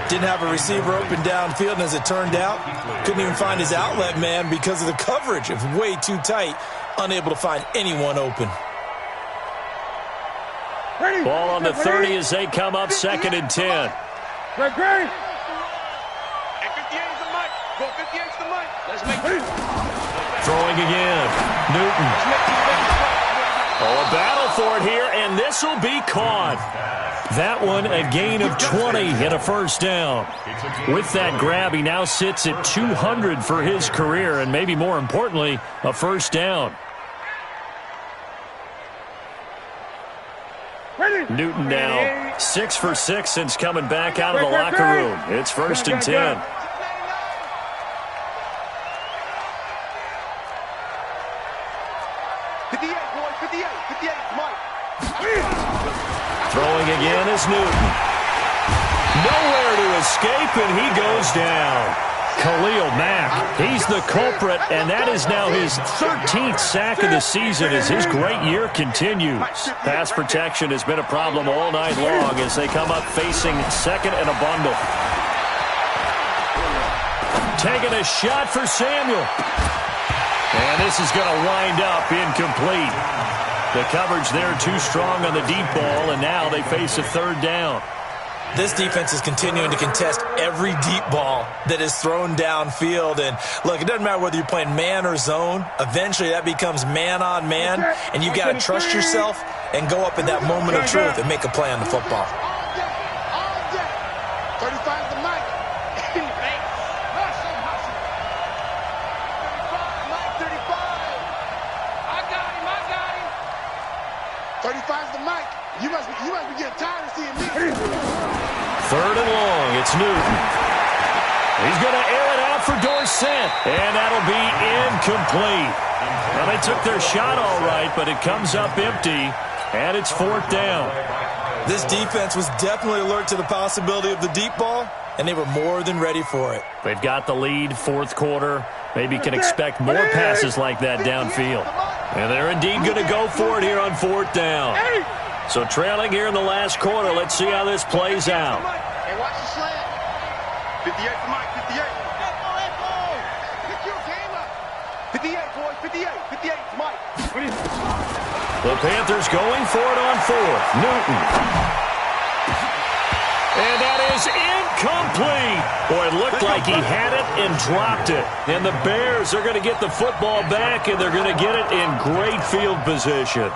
Didn't have a receiver open downfield, and as it turned out, couldn't even find his outlet man because of the coverage. It was way too tight, unable to find anyone open. Ball on the 30 as they come up 2nd and 10. Great, great. And 58 is the mic. Go 58 is the mic. Let's make it. Throwing again. Newton. Oh, a battle for it here, and this will be caught. That one, a gain of 20 and a first down. With that grab, he now sits at 200 for his career, and maybe more importantly, a first down. Newton now 6 for 6 since coming back out of the locker room. It's 1st and 10. Throwing again is Newton. Nowhere to escape, and he goes down. Khalil Mack, he's the culprit, and that is now his 13th sack of the season as his great year continues. Pass protection has been a problem all night long as they come up facing second and a bundle. Taking a shot for Samuel. And this is going to wind up incomplete. The coverage there too strong on the deep ball, and now they face a third down. This defense is continuing to contest every deep ball that is thrown downfield. And, look, it doesn't matter whether you're playing man or zone. Eventually that becomes man on man, and you've got to trust yourself and go up in that moment of truth and make a play on the football. 35 the mic. 35's the mic. You must be getting tired of seeing me. 3rd and long. It's Newton. He's going to air it out for Dorsett, and that'll be incomplete. Well, they took their shot all right, but it comes up empty, and it's 4th down. This defense was definitely alert to the possibility of the deep ball, and they were more than ready for it. They've got the lead, 4th quarter. Maybe can expect more passes like that downfield. And they're indeed going to go for it here on 4th down. So trailing here in the last quarter. Let's see how this plays out. Hey, watch the slant. 58 for Mike, 58. Pick your game up. 58, boys, 58. 58 for Mike. The Panthers going for it on 4th. Newton. And that is incomplete. Boy, it looked like he had it and dropped it. And the Bears are going to get the football back, and they're going to get it in great field position.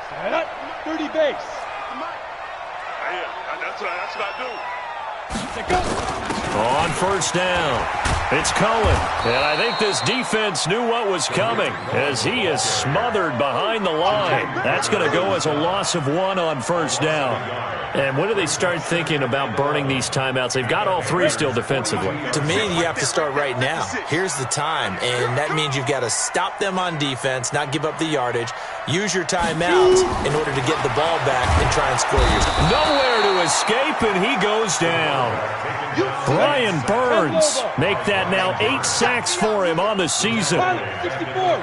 Set up, 30 base. That's what I do. On 1st down, it's Cullen. And I think this defense knew what was coming as he is smothered behind the line. That's going to go as a loss of 1 on 1st down. And when do they start thinking about burning these timeouts? They've got all 3 still defensively. To me, you have to start right now. Here's the time, and that means you've got to stop them on defense, not give up the yardage, use your timeouts in order to get the ball back and try and score your time. Nowhere to escape, and he goes down. Brian Burns make that now 8 sacks for him on the season. 64,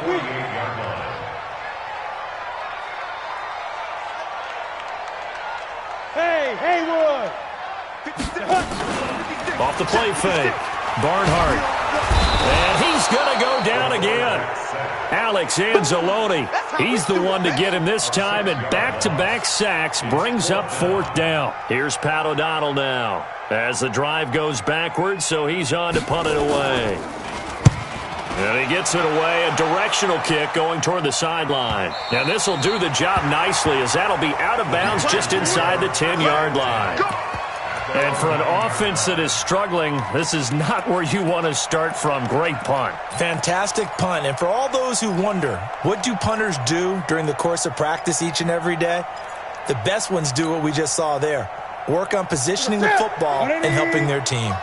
Hey, Haywood! Off the play fake. Barnhart. And he's going to go down again. Alex Anzalone, he's the one to get him this time, and back-to-back sacks brings up 4th down. Here's Pat O'Donnell now as the drive goes backwards, so he's on to punt it away. And he gets it away, a directional kick going toward the sideline. And this will do the job nicely as that'll be out of bounds just inside the 10-yard line. And for an offense that is struggling, this is not where you want to start from. Great punt. Fantastic punt. And for all those who wonder, what do punters do during the course of practice each and every day? The best ones do what we just saw there. Work on positioning the football and helping their team. Hey,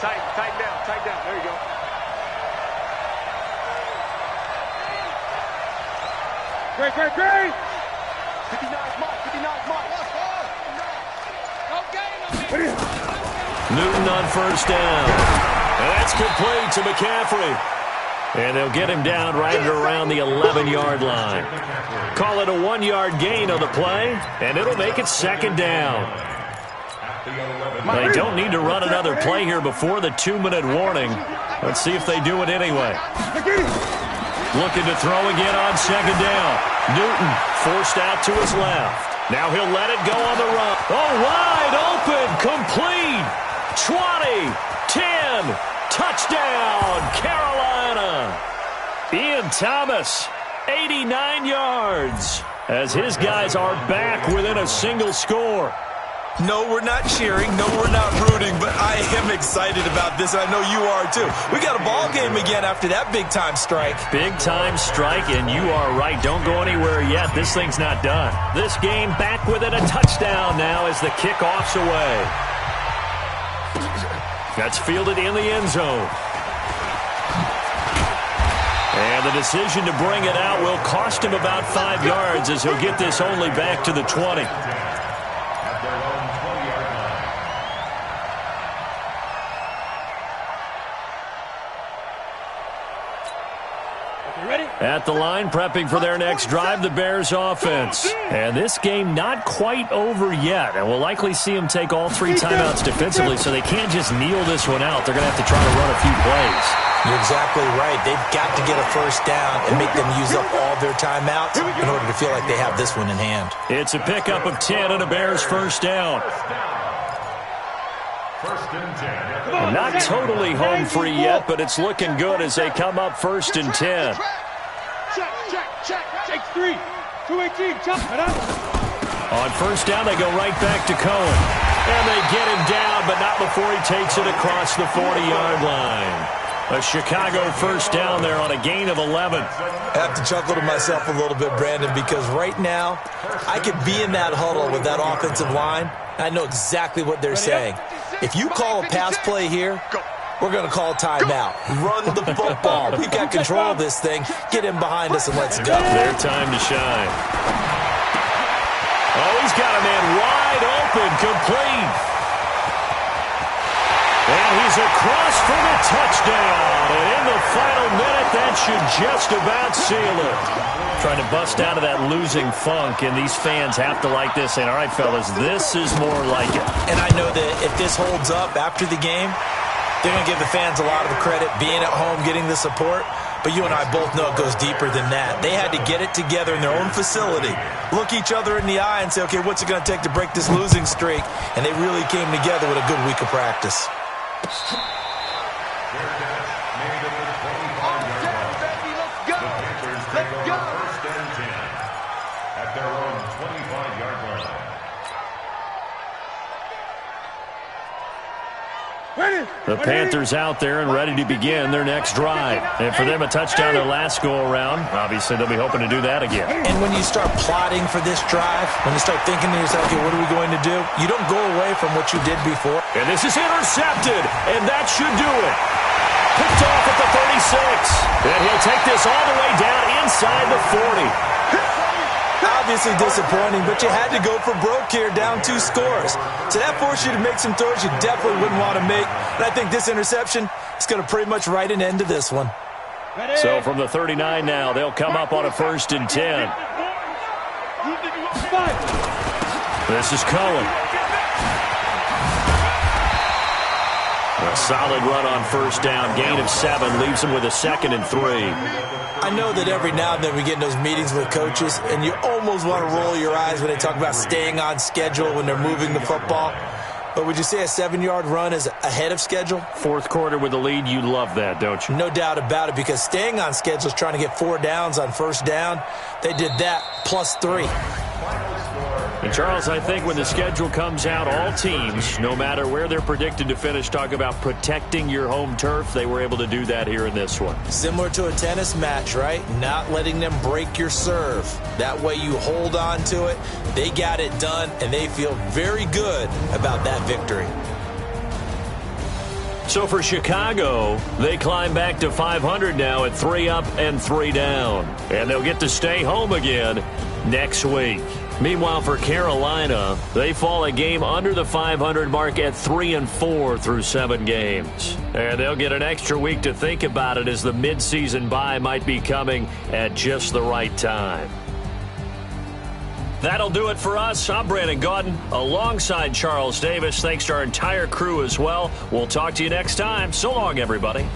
tighten down. There you go. Great. 59's Mike. Newton on 1st down. And that's complete to McCaffrey. And they'll get him down right at around the 11-yard line. Call it a 1-yard gain on the play, and it'll make it 2nd down. They don't need to run another play here before the 2-minute warning. Let's see if they do it anyway. Looking to throw again on second down. Newton forced out to his left. Now he'll let it go on the run. Oh, wide open, complete. 20, 10, touchdown, Carolina. Ian Thomas, 89 yards, as his guys are back within a single score. No, we're not cheering. No, we're not rooting, but I am excited about this. I know you are, too. We got a ball game again after that big-time strike. Big-time strike, and you are right. Don't go anywhere yet. This thing's not done. This game back within a touchdown now as the kickoff's away. That's fielded in the end zone. And the decision to bring it out will cost him about 5 yards as he'll get this only back to the 20. At the line, prepping for their next drive, the Bears offense. And this game not quite over yet. And we'll likely see them take all 3 timeouts defensively, so they can't just kneel this one out. They're going to have to try to run a few plays. You're exactly right. They've got to get a first down and make them use up all their timeouts in order to feel like they have this one in hand. It's a pickup of 10 and a Bears first down. Not totally home free yet, but it's looking good as they come up 1st and 10. Check. Take 3. 2-18. On first down, they go right back to Cohen. And they get him down, but not before he takes it across the 40-yard line. A Chicago first down there on a gain of 11. I have to chuckle to myself a little bit, Brandon, because right now I could be in that huddle with that offensive line. I know exactly what they're saying. If you call a pass play here, we're going to call timeout. Run the football. We've got control of this thing. Get him behind us and let's go. Their time to shine. Oh, he's got a man wide open, complete. And he's across for the touchdown. And in the final minute, that should just about seal it. Trying to bust out of that losing funk, and these fans have to like this. And all right, fellas, this is more like it. And I know that if this holds up after the game, they're going to give the fans a lot of credit being at home, getting the support. But you and I both know it goes deeper than that. They had to get it together in their own facility, look each other in the eye and say, okay, what's it going to take to break this losing streak? And they really came together with a good week of practice. The Panthers out there and ready to begin their next drive. And for them, a touchdown their last go-around. Obviously, they'll be hoping to do that again. And when you start plotting for this drive, when you start thinking to yourself, okay, what are we going to do? You don't go away from what you did before. And this is intercepted, and that should do it. Picked off at the 36. And he'll take this all the way down inside the 40. Obviously disappointing, but you had to go for broke here, down 2 scores. So that forced you to make some throws you definitely wouldn't want to make. And I think this interception is going to pretty much write an end to this one. So from the 39 now, they'll come up on a 1st and 10. This is Cohen. A solid run on first down. Gain of 7 leaves him with a 2nd and 3. I know that every now and then we get in those meetings with coaches, and you almost want to roll your eyes when they talk about staying on schedule when they're moving the football. But would you say a 7-yard run is ahead of schedule? 4th quarter with the lead, you love that, don't you? No doubt about it, because staying on schedule is trying to get 4 downs on first down. They did that plus 3. And, Charles, I think when the schedule comes out, all teams, no matter where they're predicted to finish, talk about protecting your home turf. They were able to do that here in this one. Similar to a tennis match, right? Not letting them break your serve. That way you hold on to it. They got it done, and they feel very good about that victory. So for Chicago, they climb back to 500 now at 3 up and 3 down. And they'll get to stay home again next week. Meanwhile, for Carolina, they fall a game under the 500 mark at 3-4 through 7 games. And they'll get an extra week to think about it as the midseason bye might be coming at just the right time. That'll do it for us. I'm Brandon Gaudin alongside Charles Davis. Thanks to our entire crew as well. We'll talk to you next time. So long, everybody.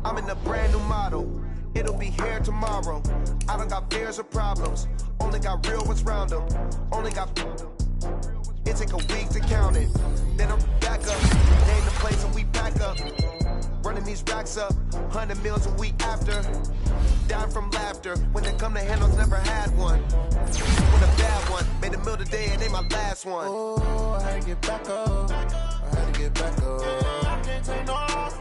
I'm in a brand new model. It'll be here tomorrow. I don't got fears or problems. Only got real ones round them. Only got. It take a week to count it. Then I'm back up. Name the place and we pack up. Running these racks up. 100 meals a week after. Dying from laughter. When they come to handles, never had one. When a bad one. Made a meal today and ain't my last one. Oh, I had to get back up. I had to get back up. I can't take no loss.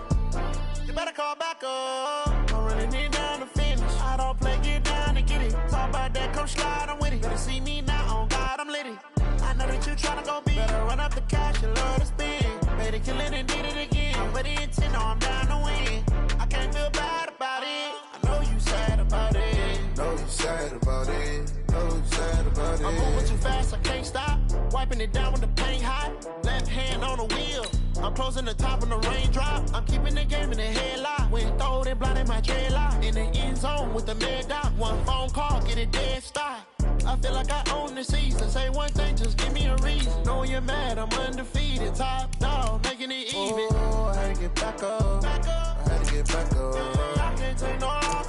You better call back up. I'm running it down to finish. I don't play, get down and get it. Talk about that, come slide, I'm with it. Better see me now, on God, I'm litty. I know that you tryna go big. Better run up the cash, you love to spend. Made a killing and did it again. But the intent, no, I'm down to win. I can't feel bad about it. I know you sad about it. Know you sad about it. Know you sad about it. I'm moving too fast, I can't stop. Wiping it down with the paint hot. Left hand on the wheel. I'm closing the top on the raindrop. I'm keeping the game in the headlock. When throwed and blinded my dreadlock. In the end zone with the mad dot. One phone call, get it dead stop. I feel like I own the season. Say one thing, just give me a reason. Knowing you're mad, I'm undefeated. Top dog, making it even. Oh, I had to get back up. I had to get back up. I can't take no loss.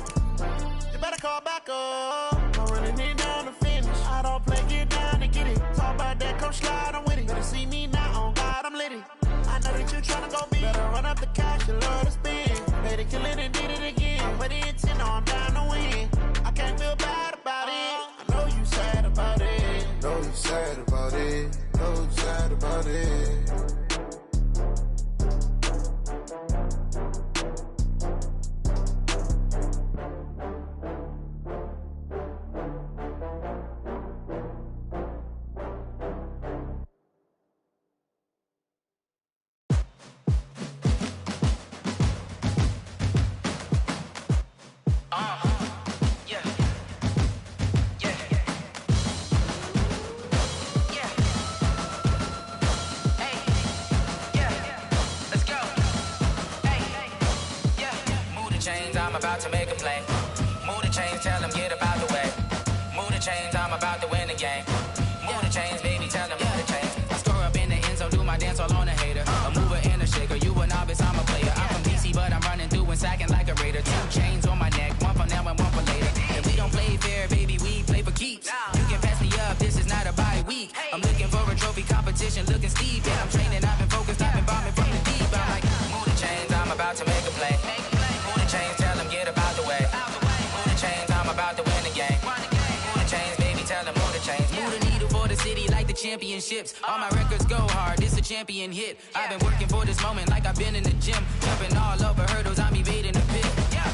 You better call back up. I'm running it down to finish. I don't play, get down and get it. Talk about that, come slide, I'm with it. Better see me now, on God, I'm litty. I know that you tryna go big. Better run up the cash, you love to spend. Made a killing and did it again. But the intent, no, I'm down to win. I can't feel bad about it. I know you sad about it. Know you sad about it. Know you sad about it. About to make a play. Move the chains, tell them get up out the way. Move the chains, I'm about to win the game. Move the chains, baby, tell them move the chains. I score up in the end zone, do my dance all on a hater. A mover and a shaker, you a novice, I'm a player. I'm from DC, but I'm running through and sacking like a raider. 2 chains on my neck, one for now and one for later. If we don't play fair, baby, we play for keeps. You can pass me up, this is not a bye week. I'm looking for a trophy competition, looking steep. And I'm training, I've been focused, I've been bombing from the deep. I'm like, move the chains, I'm about to make a play. Move the chains, tell them get up out the way. Move the chains, I'm about to win the game. Move the chains, baby, tell them move the chains. Move the needle for the city like the championships. All my records go hard, this a champion hit. I've been working for this moment like I've been in the gym. Jumping all over hurdles, I'm evading the pit.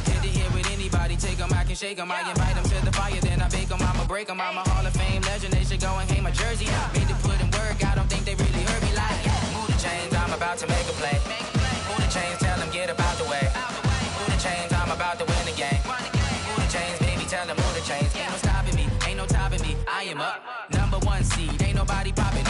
Hit to hit with anybody, take them, I can shake them. I invite them to the fire, then I bake them, I'ma break them. I'm a Hall of Fame legend, they should go and hang my jersey. Made to put in work, I don't think they really heard me like. Move the chains, I'm about to make a play. Move the chains, tell them get up out the way. Move the chains, I'm about to win the game. Move the chains, baby, tell them move the chains. Ain't no stopping me, ain't no topping me. I am up, #1 seed. Ain't nobody popping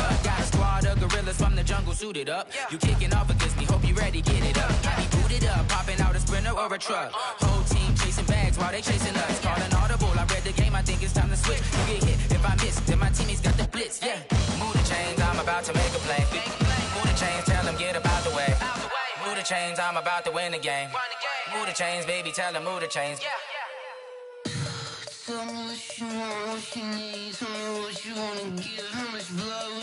jungle suited up. You kicking off against me, hope you ready, get it up. I be booted up, popping out a Sprinter or a truck. Whole team chasing bags while they chasing us. Calling audible, I read the game, I think it's time to switch. You get hit, if I miss, then my teammates got the blitz, yeah. Move the chains, I'm about to make a play. Move the chains, tell them get about the way. Move the chains, I'm about to win the game. Move the chains, baby, tell them move the chains. Tell me what you want, what you need. Tell me what you wanna give. How much blood